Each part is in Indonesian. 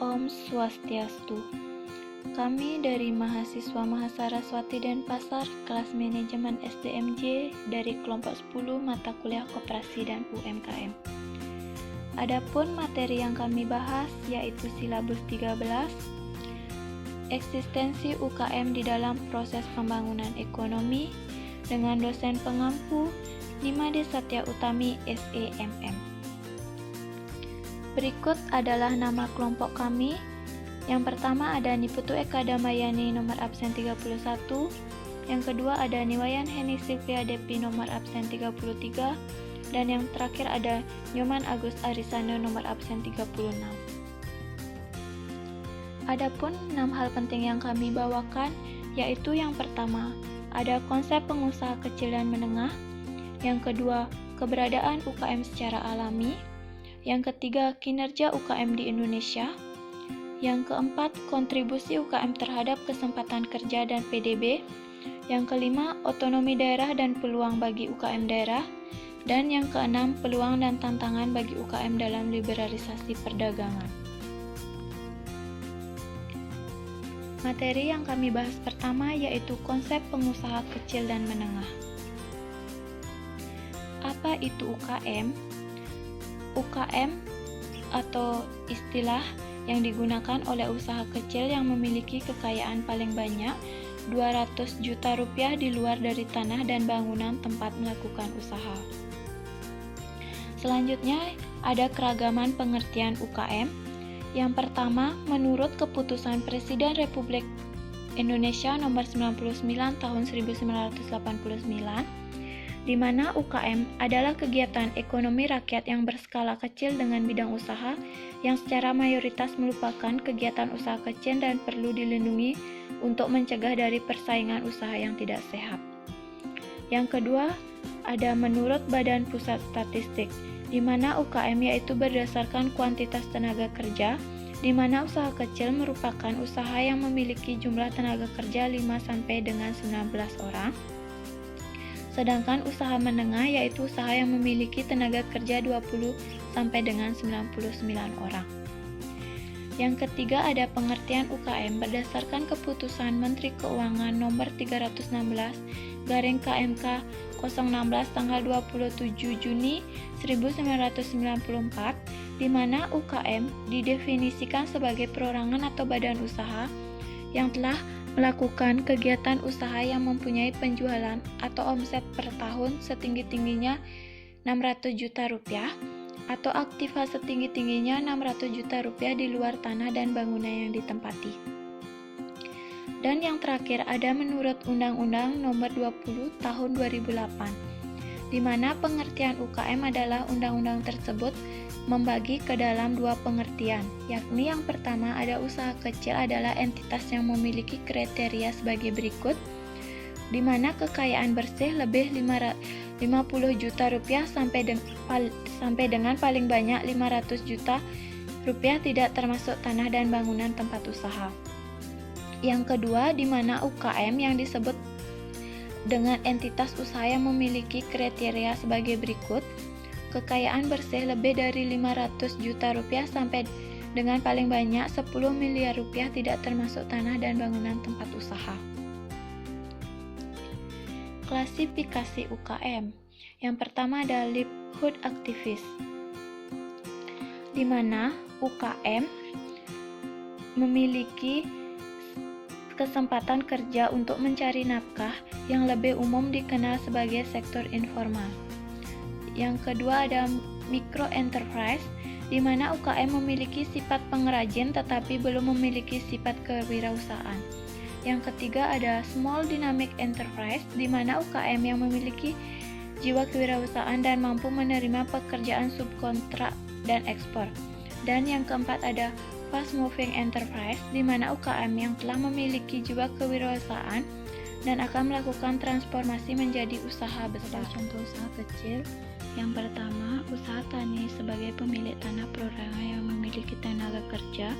Om Swastiastu. Kami dari mahasiswa Mahasaraswati Denpasar, kelas manajemen SDMJ dari kelompok 10 mata kuliah koperasi dan UMKM. Adapun materi yang kami bahas yaitu silabus 13, eksistensi UKM di dalam proses pembangunan ekonomi dengan dosen pengampu Nimade Satya Utami SEMM. Berikut adalah nama kelompok kami. Yang pertama ada Niputu Eka Damayani nomor absen 31. Yang kedua ada Niwayan Heni Silvia Depi nomor absen 33. Dan yang terakhir ada Nyoman Agus Arisano nomor absen 36. Adapun 6 hal penting yang kami bawakan yaitu yang pertama ada konsep pengusaha kecil dan menengah. Yang kedua keberadaan UKM secara alami. Yang ketiga, kinerja UKM di Indonesia. Yang keempat, kontribusi UKM terhadap kesempatan kerja dan PDB. Yang kelima, otonomi daerah dan peluang bagi UKM daerah. Dan yang keenam, peluang dan tantangan bagi UKM dalam liberalisasi perdagangan. Materi yang kami bahas pertama yaitu konsep pengusaha kecil dan menengah. Apa itu UKM? UKM atau istilah yang digunakan oleh usaha kecil yang memiliki kekayaan paling banyak 200 juta rupiah di luar dari tanah dan bangunan tempat melakukan usaha. Selanjutnya ada keragaman pengertian UKM. Yang pertama, menurut keputusan Presiden Republik Indonesia nomor 99 tahun 1989, di mana UKM adalah kegiatan ekonomi rakyat yang berskala kecil dengan bidang usaha yang secara mayoritas merupakan kegiatan usaha kecil dan perlu dilindungi untuk mencegah dari persaingan usaha yang tidak sehat. Yang kedua, ada menurut Badan Pusat Statistik, di mana UKM yaitu berdasarkan kuantitas tenaga kerja, di mana usaha kecil merupakan usaha yang memiliki jumlah tenaga kerja 5 sampai dengan 19 orang. Sedangkan usaha menengah yaitu usaha yang memiliki tenaga kerja 20 sampai dengan 99 orang. Yang ketiga ada pengertian UKM berdasarkan keputusan Menteri Keuangan nomor 316/KMK 016 tanggal 27 Juni 1994, di mana UKM didefinisikan sebagai perorangan atau badan usaha yang telah melakukan kegiatan usaha yang mempunyai penjualan atau omset per tahun setinggi-tingginya 600 juta rupiah atau aktiva setinggi-tingginya 600 juta rupiah di luar tanah dan bangunan yang ditempati. Dan yang terakhir ada menurut Undang-Undang Nomor 20 Tahun 2008, di mana pengertian UKM adalah undang-undang tersebut membagi ke dalam 2 pengertian, yakni yang pertama ada usaha kecil adalah entitas yang memiliki kriteria sebagai berikut, di mana kekayaan bersih lebih 50 juta rupiah sampai dengan paling banyak 500 juta rupiah tidak termasuk tanah dan bangunan tempat usaha. Yang kedua, di mana UKM yang disebut dengan entitas usaha yang memiliki kriteria sebagai berikut, kekayaan bersih lebih dari 500 juta rupiah sampai dengan paling banyak 10 miliar rupiah tidak termasuk tanah dan bangunan tempat usaha. Klasifikasi UKM. Yang pertama ada livelihood activist, di mana UKM memiliki kesempatan kerja untuk mencari nafkah yang lebih umum dikenal sebagai sektor informal. Yang kedua ada micro enterprise, di mana UKM memiliki sifat pengrajin tetapi belum memiliki sifat kewirausahaan. Yang ketiga ada small dynamic enterprise, di mana UKM yang memiliki jiwa kewirausahaan dan mampu menerima pekerjaan subkontrak dan ekspor. Dan yang keempat ada fast moving enterprise, di mana UKM yang telah memiliki jiwa kewirausahaan dan akan melakukan transformasi menjadi usaha besar. Contoh usaha kecil. Yang pertama, usaha tani sebagai pemilik tanah perorangan yang memiliki tenaga kerja.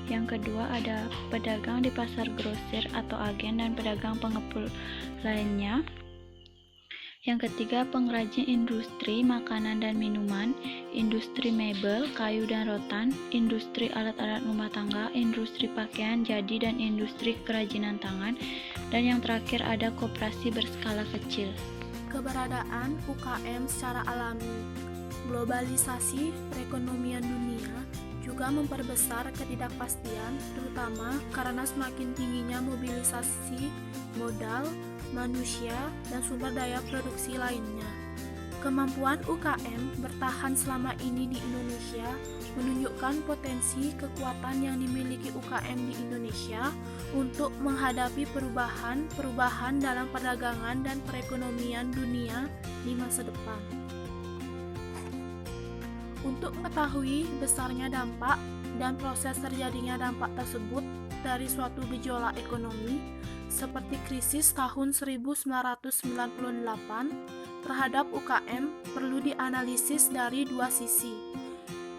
Yang kedua ada pedagang di pasar grosir atau agen dan pedagang pengepul lainnya. Yang ketiga, pengrajin industri makanan dan minuman, industri mebel, kayu dan rotan, industri alat-alat rumah tangga, industri pakaian jadi dan industri kerajinan tangan, dan yang terakhir ada koperasi berskala kecil. Keberadaan UKM secara alami. Globalisasi perekonomian dunia juga memperbesar ketidakpastian, terutama karena semakin tingginya mobilisasi modal, manusia, dan sumber daya produksi lainnya. Kemampuan UKM bertahan selama ini di Indonesia menunjukkan potensi kekuatan yang dimiliki UKM di Indonesia untuk menghadapi perubahan dalam perdagangan dan perekonomian dunia di masa depan. Untuk mengetahui besarnya dampak dan proses terjadinya dampak tersebut dari suatu gejolak ekonomi seperti krisis tahun 1998 terhadap UKM perlu dianalisis dari dua sisi.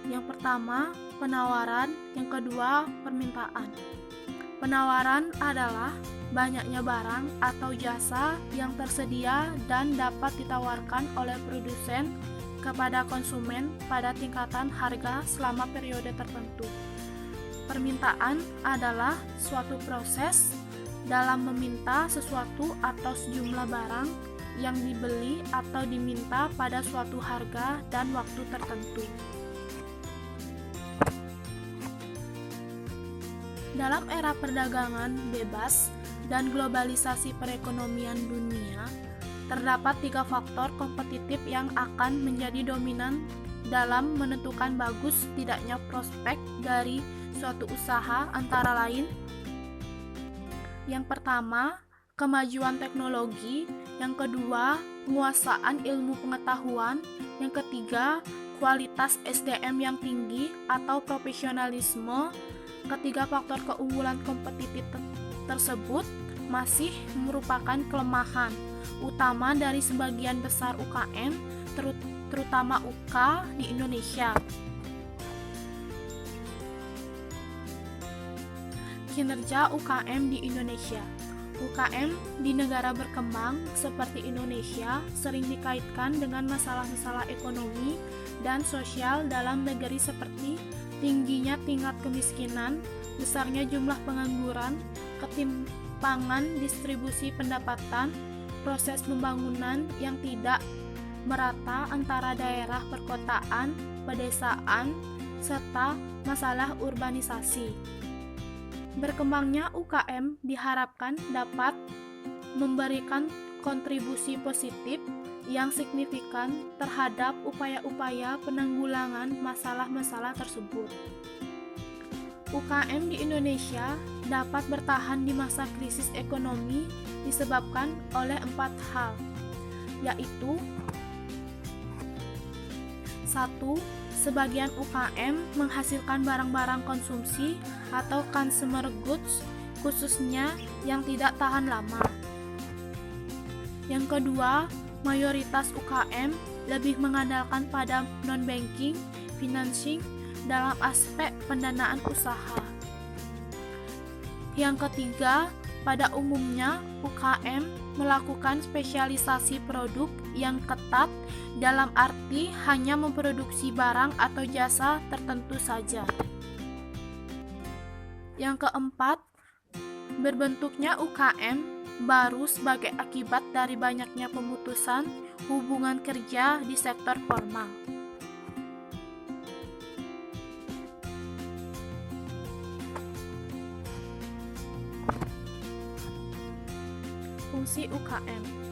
Yang pertama, penawaran, yang kedua, permintaan. Penawaran adalah banyaknya barang atau jasa yang tersedia dan dapat ditawarkan oleh produsen kepada konsumen pada tingkatan harga selama periode tertentu. Permintaan adalah suatu proses dalam meminta sesuatu atau sejumlah barang yang dibeli atau diminta pada suatu harga dan waktu tertentu. Dalam era perdagangan bebas dan globalisasi perekonomian dunia, terdapat 3 faktor kompetitif yang akan menjadi dominan dalam menentukan bagus tidaknya prospek dari suatu usaha, antara lain: yang pertama, kemajuan teknologi; yang kedua, penguasaan ilmu pengetahuan; yang ketiga, kualitas SDM yang tinggi atau profesionalisme. Ketiga faktor keunggulan kompetitif tersebut masih merupakan kelemahan utama dari sebagian besar UKM, terutama UK di Indonesia. Kinerja UKM di Indonesia. UKM di negara berkembang seperti Indonesia sering dikaitkan dengan masalah-masalah ekonomi dan sosial dalam negeri seperti tingginya tingkat kemiskinan, besarnya jumlah pengangguran, ketimpangan distribusi pendapatan, proses pembangunan yang tidak merata antara daerah perkotaan, pedesaan, serta masalah urbanisasi. Berkembangnya UKM diharapkan dapat memberikan kontribusi positif yang signifikan terhadap upaya-upaya penanggulangan masalah-masalah tersebut. UKM di Indonesia dapat bertahan di masa krisis ekonomi disebabkan oleh 4 hal, yaitu: 1. Sebagian UKM menghasilkan barang-barang konsumsi atau consumer goods, khususnya yang tidak tahan lama. Yang kedua, mayoritas UKM lebih mengandalkan pada non-banking financing dalam aspek pendanaan usaha. Yang ketiga, pada umumnya UKM melakukan spesialisasi produk yang ketat dalam arti hanya memproduksi barang atau jasa tertentu saja. Yang keempat, berbentuknya UKM baru sebagai akibat dari banyaknya pemutusan hubungan kerja di sektor formal. Fungsi UKM.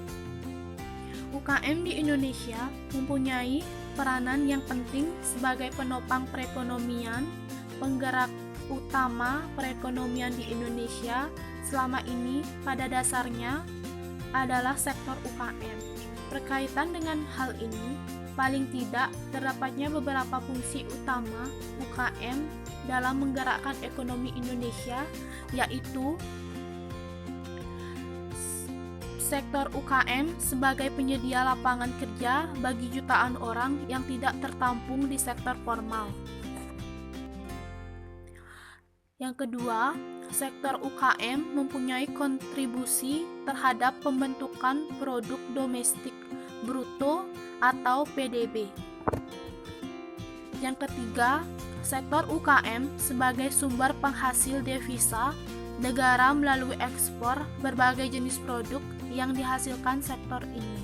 UKM di Indonesia mempunyai peranan yang penting sebagai penopang perekonomian. Penggerak utama perekonomian di Indonesia selama ini pada dasarnya adalah sektor UKM. Berkaitan dengan hal ini, paling tidak terdapatnya beberapa fungsi utama UKM dalam menggerakkan ekonomi Indonesia, yaitu: sektor UKM sebagai penyedia lapangan kerja bagi jutaan orang yang tidak tertampung di sektor formal. Yang kedua, sektor UKM mempunyai kontribusi terhadap pembentukan produk domestik bruto atau PDB. Yang ketiga, sektor UKM sebagai sumber penghasil devisa negara melalui ekspor berbagai jenis produk yang dihasilkan sektor ini.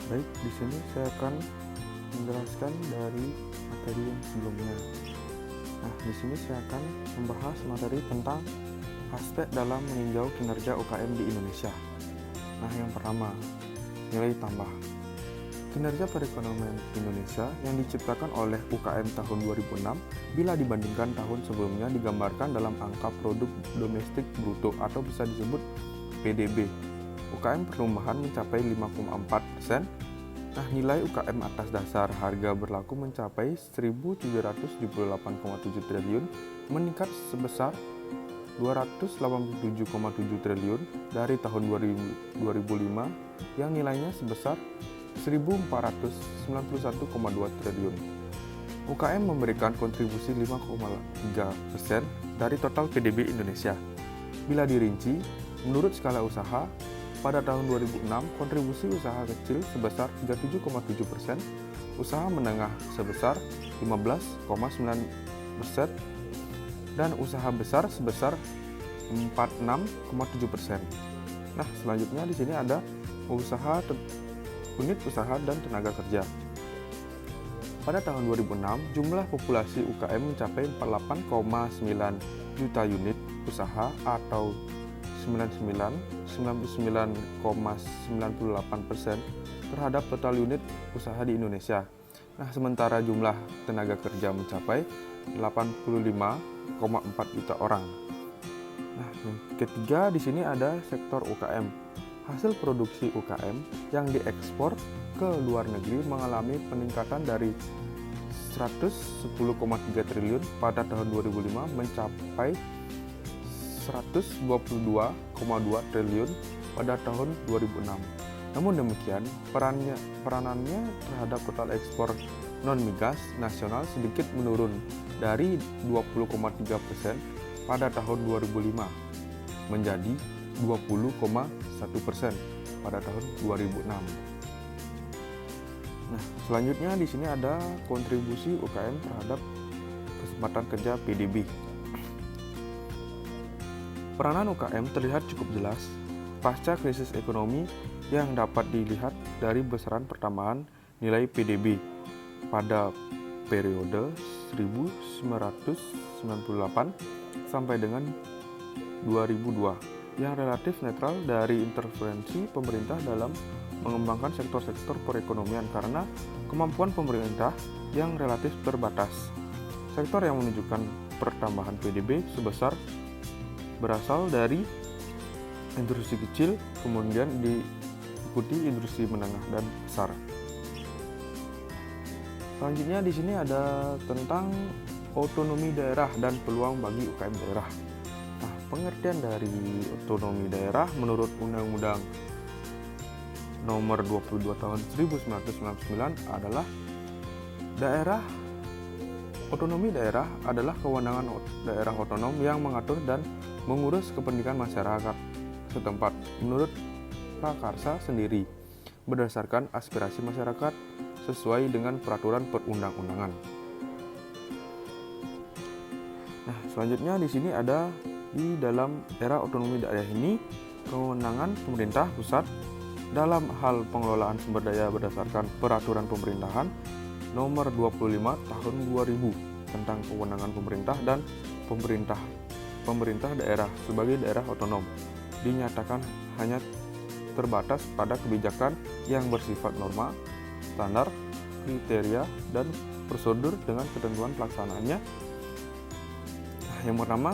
Baik, di sini saya akan menjelaskan dari materi yang sebelumnya. Nah, di sini saya akan membahas materi tentang aspek dalam meninjau kinerja UKM di Indonesia. Nah, yang pertama, nilai tambah. Kinerja perekonomian Indonesia yang diciptakan oleh UKM tahun 2006 bila dibandingkan tahun sebelumnya digambarkan dalam angka produk domestik bruto atau bisa disebut PDB. UKM perumahan mencapai 5,4%. Nah, nilai UKM atas dasar harga berlaku mencapai 1.778,7 triliun, meningkat sebesar 287,7 triliun dari tahun 2005 yang nilainya sebesar 1.491,2 triliun. UKM memberikan kontribusi 5,3% dari total PDB Indonesia. Bila dirinci, menurut skala usaha, pada tahun 2006 kontribusi usaha kecil sebesar 37,7%, usaha menengah sebesar 15,9%, dan usaha besar sebesar 46,7%. Nah, selanjutnya di sini ada unit usaha dan tenaga kerja. Pada tahun 2006, jumlah populasi UKM mencapai 48,9 juta unit usaha atau 99,98% terhadap total unit usaha di Indonesia. Nah, sementara jumlah tenaga kerja mencapai 85,4 juta orang. Nah, yang ketiga di sini ada sektor UKM. Hasil produksi UKM yang diekspor ke luar negeri mengalami peningkatan dari 110,3 triliun pada tahun 2005 mencapai 122,2 triliun pada tahun 2006. Namun demikian, peranannya terhadap total ekspor non-migas nasional sedikit menurun dari 20,3% pada tahun 2005 menjadi 20,1% pada tahun 2006. Nah, selanjutnya di sini ada kontribusi UKM terhadap kesempatan kerja PDB. Peranan UKM terlihat cukup jelas pasca krisis ekonomi yang dapat dilihat dari besaran pertambahan nilai PDB pada periode 1998 sampai dengan 2002 yang relatif netral dari intervensi pemerintah dalam mengembangkan sektor-sektor perekonomian karena kemampuan pemerintah yang relatif terbatas. Sektor yang menunjukkan pertambahan PDB sebesar berasal dari industri kecil, kemudian diikuti industri menengah dan besar. Selanjutnya di sini ada tentang otonomi daerah dan peluang bagi UKM daerah. Nah, pengertian dari otonomi daerah menurut Undang-Undang Nomor 22 Tahun 1999 adalah otonomi daerah adalah kewenangan daerah otonom yang mengatur dan mengurus kepentingan masyarakat setempat menurut prakarsa sendiri berdasarkan aspirasi masyarakat sesuai dengan peraturan perundang-undangan. Nah, selanjutnya di sini ada di dalam era otonomi daerah ini kewenangan pemerintah pusat dalam hal pengelolaan sumber daya berdasarkan peraturan pemerintahan nomor 25 tahun 2000 tentang kewenangan pemerintah dan pemerintah daerah sebagai daerah otonom dinyatakan hanya terbatas pada kebijakan yang bersifat norma, standar, kriteria, dan prosedur dengan ketentuan pelaksanaannya. Yang pertama,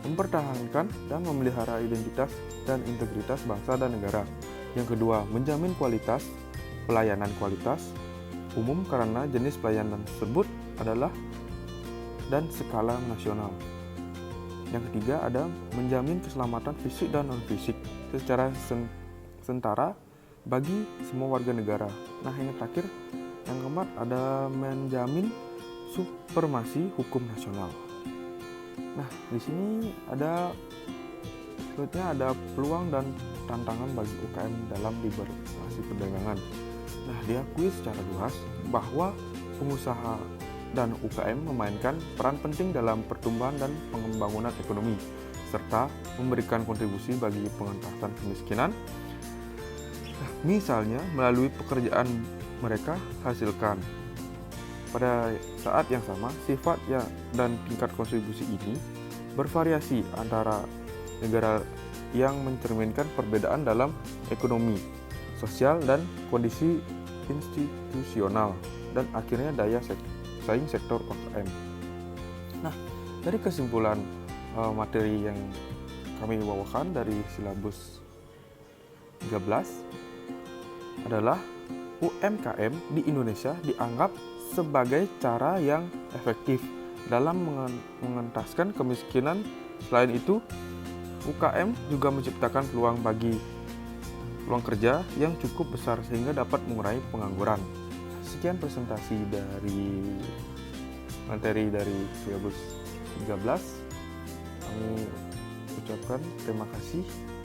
mempertahankan dan memelihara identitas dan integritas bangsa dan negara. Yang kedua, menjamin pelayanan kualitas umum karena jenis pelayanan tersebut adalah dan skala nasional. Yang ketiga ada menjamin keselamatan fisik dan non-fisik secara setara bagi semua warga negara. Nah, yang terakhir, yang keempat ada menjamin supremasi hukum nasional. Nah, di sini ada selanjutnya ada peluang dan tantangan bagi UKM dalam liberalisasi perdagangan. Nah, diakui secara luas bahwa pengusaha dan UKM memainkan peran penting dalam pertumbuhan dan pengembangan ekonomi, serta memberikan kontribusi bagi pengentasan kemiskinan. Nah, misalnya melalui pekerjaan mereka hasilkan. Pada saat yang sama, sifat dan tingkat kontribusi ini bervariasi antara negara yang mencerminkan perbedaan dalam ekonomi, sosial, dan kondisi institusional, dan akhirnya daya saing sektor UKM. Nah, dari kesimpulan materi yang kami bawakan dari silabus 13 adalah UMKM di Indonesia dianggap sebagai cara yang efektif dalam mengentaskan kemiskinan. Selain itu, UKM juga menciptakan peluang kerja yang cukup besar sehingga dapat mengurangi pengangguran. Sekian presentasi dari materi dari silabus 13. Kami ucapkan terima kasih.